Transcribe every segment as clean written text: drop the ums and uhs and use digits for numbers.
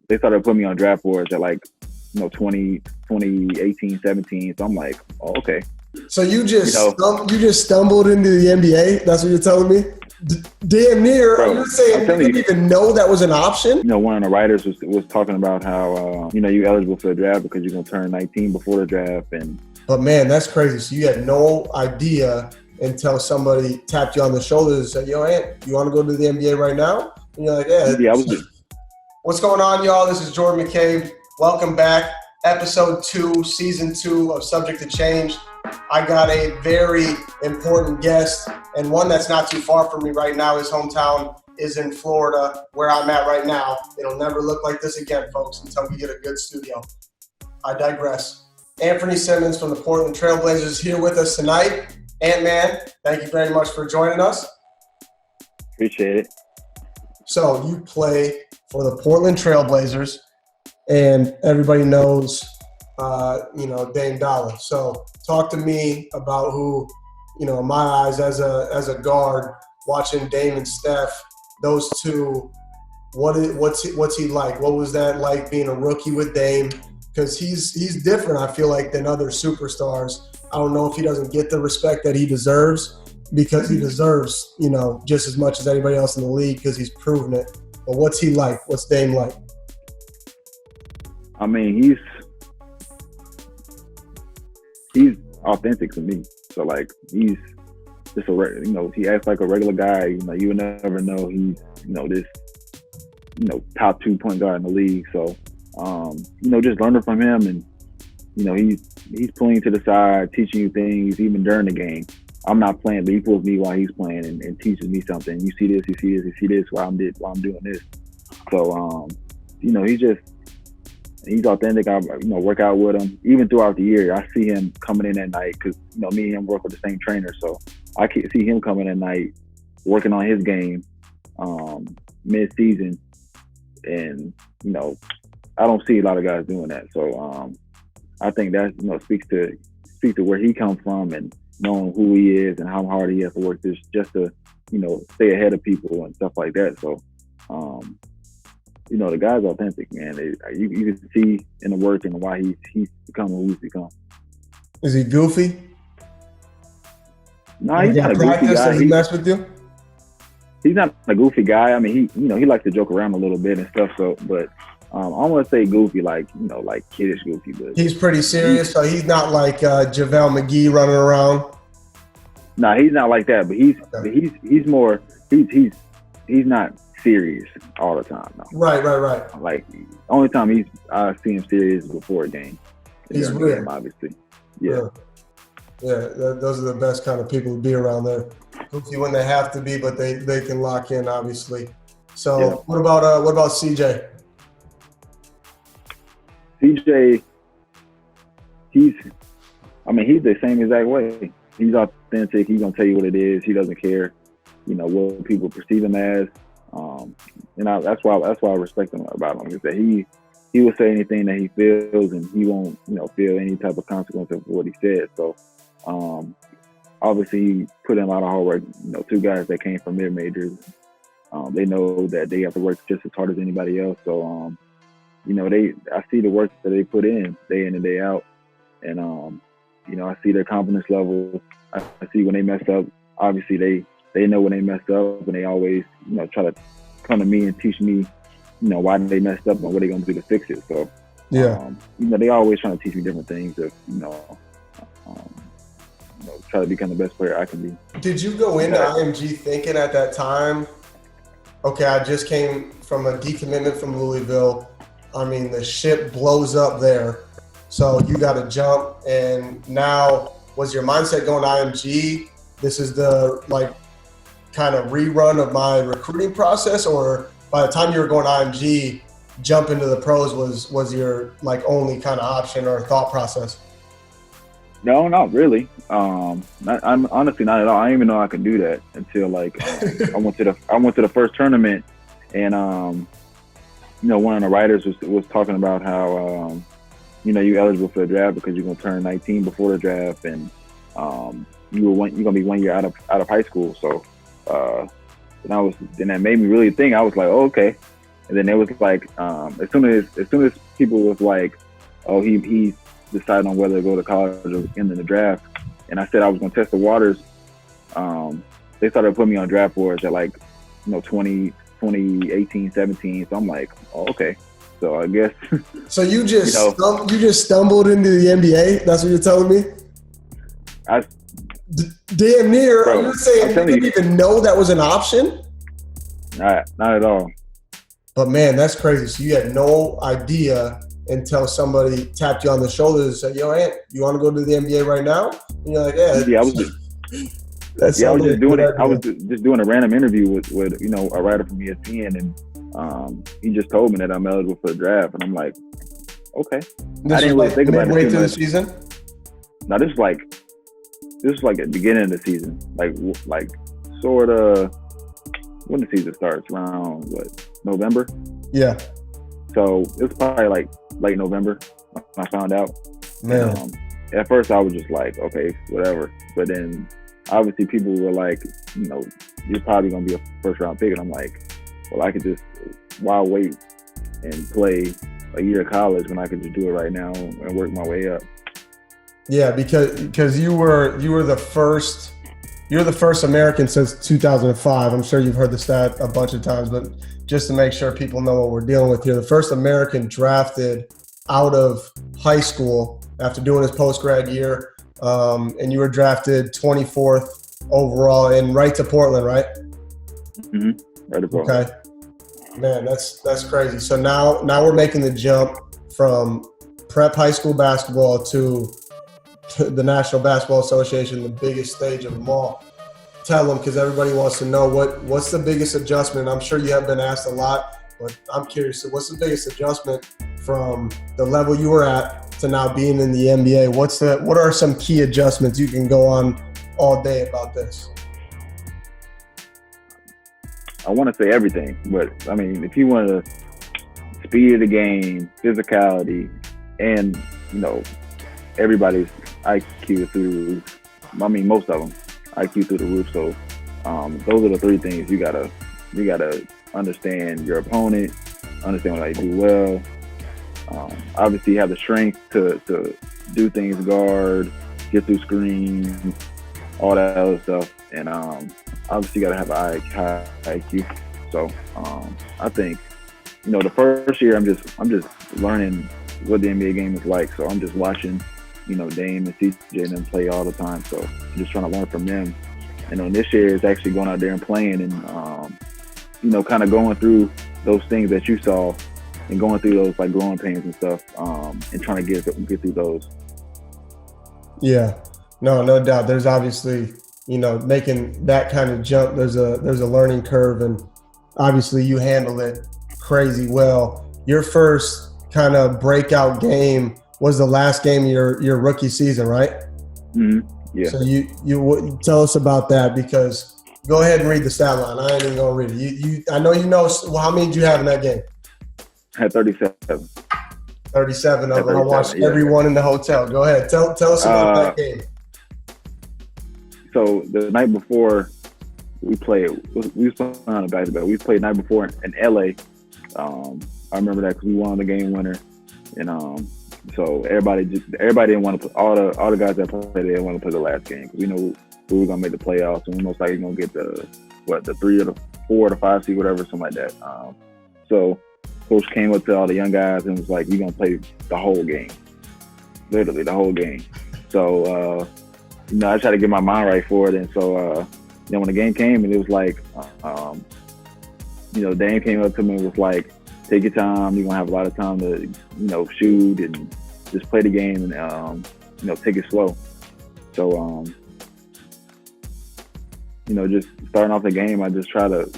they started putting me on draft boards at like 2018, 17. So I'm like, oh, okay. So you just stumbled into the NBA. That's what you're telling me. Damn near. Bro, You're saying you didn't even know that was an option? One of the writers was talking about how you're eligible for the draft because you're gonna turn 19 before the draft. But man, that's crazy. So you had no idea until somebody tapped you on the shoulder and said, "Yo, Ant, you want to go to the NBA right now?" And you're like, "Yeah." Yeah, I was. What's going on, y'all? This is Jordan McCabe. Welcome back, episode 2, season 2 of Subject to Change. I got a very important guest, and one that's not too far from me right now. His hometown is in Florida, where I'm at right now. It'll never look like this again, folks, until we get a good studio. I digress. Anfernee Simons from the Portland Trailblazers is here with us tonight. Ant-Man, thank you very much for joining us. Appreciate it. So you play for the Portland Trailblazers, and everybody knows Dame Dollar. So talk to me about who, in my eyes as a guard, watching Dame and Steph, those two, what's he like? What was that like being a rookie with Dame? Because he's different, I feel like, than other superstars. I don't know if he doesn't get the respect that he deserves, because he deserves, just as much as anybody else in the league, because he's proven it. But what's he like? What's Dame like? I mean, he's authentic to me. So like, he's just he acts like a regular guy. You would never know he's this top 2 point guard in the league. So just learning from him, and he's pulling to the side, teaching you things even during the game. I'm not playing, but he pulls me while he's playing and teaches me something. You see this, you see this, you see this while I'm doing this. So he's authentic. I work out with him even throughout the year. I see him coming in at night because me and him work with the same trainer, so I can see him coming at night working on his game mid-season, and I don't see a lot of guys doing that. So I think that speaks to where he comes from, and knowing who he is and how hard he has to work just to stay ahead of people and stuff like that. So the guy's authentic, man. You can see in the work and why he's become who he's become. Is he goofy? No, he's not a goofy guy. He mess with you? He's not a goofy guy. I mean, he likes to joke around a little bit and stuff. So, but I don't want to say goofy like kiddish goofy, but he's pretty serious. So he's not like JaVale McGee running around. No, he's not like that. But he's more he's not serious all the time. No. Right. Like only time I see him serious before a game. He's real, game, obviously. Yeah. Those are the best kind of people to be around there. Goofy when they have to be, but they can lock in, obviously. So yeah. What about CJ? CJ, he's the same exact way. He's authentic. He's gonna tell you what it is. He doesn't care, what people perceive him as. That's why I respect him about him, is that he will say anything that he feels, and he won't feel any type of consequence of what he said. So obviously he put in a lot of hard work. 2 guys that came from mid majors, they know that they have to work just as hard as anybody else. So I see the work that they put in and day out, and I see their confidence level. I see when they mess up. Obviously they know when they messed up, and they always try to come to me and teach me why they messed up and what they're gonna do to fix it. So they always trying to teach me different things of try to become the best player I can be. Did you go into IMG thinking at that time, okay, I just came from a decommitment from Louisville, I mean, the ship blows up there, so you got to jump, and now was your mindset going to IMG, this is the kind of rerun of my recruiting process, or by the time you were going to IMG, jump into the pros was your only kind of option or thought process? No, not really. I'm honestly not at all. I didn't even know I could do that until I went to the first tournament, and one of the writers was talking about how you're eligible for the draft because you're gonna turn 19 before the draft, and you're gonna be 1 year out of high school. So then that made me really think. I was like, oh, okay. And then it was like, as soon as people was like, oh, he decided on whether to go to college or in the draft, and I said I was going to test the waters, they started putting me on draft boards at like, 2018, 17. So I'm like, oh, okay. So I guess. So you just you just stumbled into the NBA? That's what you're telling me? Damn near. Bro, you're saying you didn't even know that was an option? Not at all. But man, that's crazy. So you had no idea until somebody tapped you on the shoulder and said, "Yo, Ant, you want to go to the NBA right now?" And you're like, "Yeah." I was just. I was just doing it. I was just doing a random interview with a writer from ESPN, and he just told me that I'm eligible for the draft, and I'm like, okay. I didn't really think about it. Midway through the season? No, this is like at the beginning of the season, like sort of when the season starts, around November. Yeah. So it was probably like late November when I found out. Man. At first I was just like, okay, whatever, but then. Obviously, people were like, you're probably going to be a first-round pick. And I'm like, well, I could just, why wait and play a year of college when I could just do it right now and work my way up? Yeah, because you were the first, you're the first American since 2005. I'm sure you've heard the stat a bunch of times, but just to make sure people know what we're dealing with here, the first American drafted out of high school after doing his post-grad year. And you were drafted 24th overall and right to Portland, right? Mm-hmm. Right to Portland. Okay. Man, that's crazy. So now we're making the jump from prep high school basketball to the National Basketball Association, the biggest stage of them all. Tell them, because everybody wants to know what's the biggest adjustment. I'm sure you have been asked a lot, but I'm curious. So what's the biggest adjustment from the level you were at to now being in the NBA? What are some key adjustments? You can go on all day about this. I want to say everything, but I mean, if you want to speed of the game, physicality, and everybody's IQ through the roof. I mean, most of them IQ through the roof. So those are the three things you gotta understand your opponent, understand what they do well. Obviously, you have the strength to do things, guard, get through screens, all that other stuff, and obviously you got to have a high IQ. So I think the first year I'm just learning what the NBA game is like. So I'm just watching Dame and CJ and them play all the time. So I'm just trying to learn from them. And on this year is actually going out there and playing and kind of going through those things that you saw. And going through those like growing pains and stuff, and trying to get through those. Yeah, no doubt. There's obviously, making that kind of jump. There's a learning curve, and obviously you handled it crazy well. Your first kind of breakout game was the last game of your rookie season, right? Mm-hmm. Yeah. So you tell us about that, because go ahead and read the stat line. I ain't even gonna read it. I know how many did you have in that game? I had 37. 37 of them. I watched everyone in the hotel. Go ahead. Tell us about that game. So the night before we was playing on a basketball. We played the night before in LA. I remember that because we won the game winner, and so everybody didn't want to play. All the guys that played, they didn't want to play the last game because we knew we were gonna make the playoffs and we most likely gonna get the 3 or the 4 or the 5 seed, whatever, something like that. So coach came up to all the young guys and was like, "You're gonna play the whole game, literally the whole game." So I tried to get my mind right for it, and so when the game came and it was like, Dame came up to me and was like, "Take your time. You're gonna have a lot of time to shoot and just play the game and take it slow." So just starting off the game, I just try to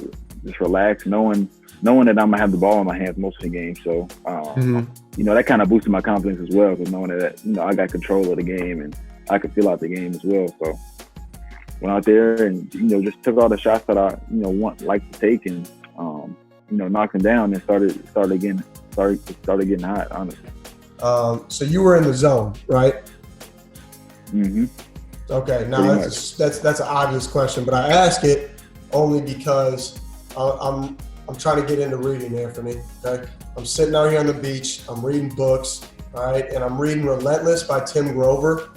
just relax, knowing that I'm gonna have the ball in my hands most of the game. So that kind of boosted my confidence as well, because knowing that I got control of the game and I could feel out the game as well. So went out there and just took all the shots that I like to take and knocked them down and started getting hot, honestly. So you were in the zone, right? Mm-hmm. Okay. Now that's an obvious question, but I ask it only because I'm I'm trying to get into reading, Anfernee. Okay, I'm sitting out here on the beach. I'm reading books. All right, and I'm reading Relentless by Tim Grover.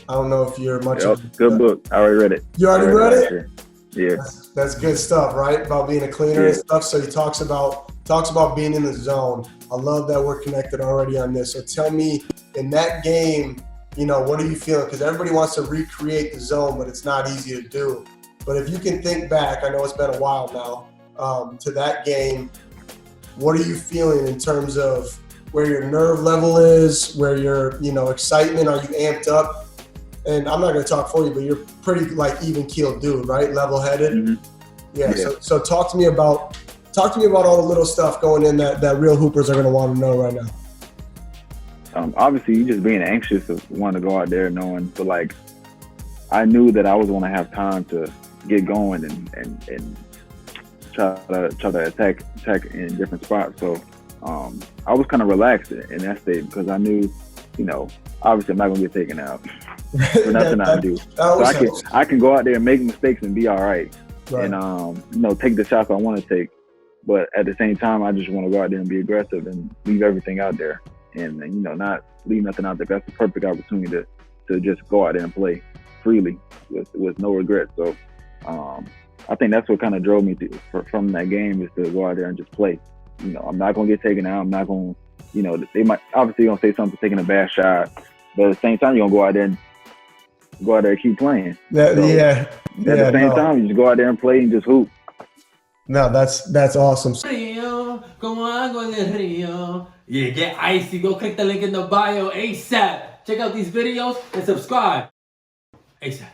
I don't know if you're much. Good book. I already read it. You already read it? Yeah. That's good stuff, right? About being a cleaner and stuff. So he talks about being in the zone. I love that we're connected already on this. So tell me, in that game, you know, what are you feeling? Because everybody wants to recreate the zone, but it's not easy to do. But if you can think back, I know it's been a while now, to that game, what are you feeling in terms of where your nerve level is, where your, you know, excitement? Are you amped up? And I'm not going to talk for you, but you're pretty like even-keeled dude, right? Level-headed. Mm-hmm. Yeah. So talk to me about all the little stuff going in that real hoopers are going to want to know right now. Obviously, you just being anxious of wanting to go out there knowing, but like I knew that I was going to have time to get going and try to attack in different spots. So I was kind of relaxed in that state because I knew, you know, obviously I'm not going to get taken out. For nothing I do. So I can go out there and make mistakes and be all right. And you know, take the shots I want to take. But at the same time, I just want to go out there and be aggressive and leave everything out there, and you know, not leave nothing out there. That's the perfect opportunity to just go out there and play freely with no regrets. So I think that's what kind of drove me from that game, is to go out there and just play. You know, I'm not gonna get taken out. I'm not gonna, you know, they might obviously gonna say something, taking a bad shot, but at the same time, you're gonna go out there and keep playing. At the same time, you just go out there and play and just hoop. No, that's awesome. Rio, como agua de Rio. Yeah, get icy. Go click the link in the bio ASAP. Check out these videos and subscribe ASAP.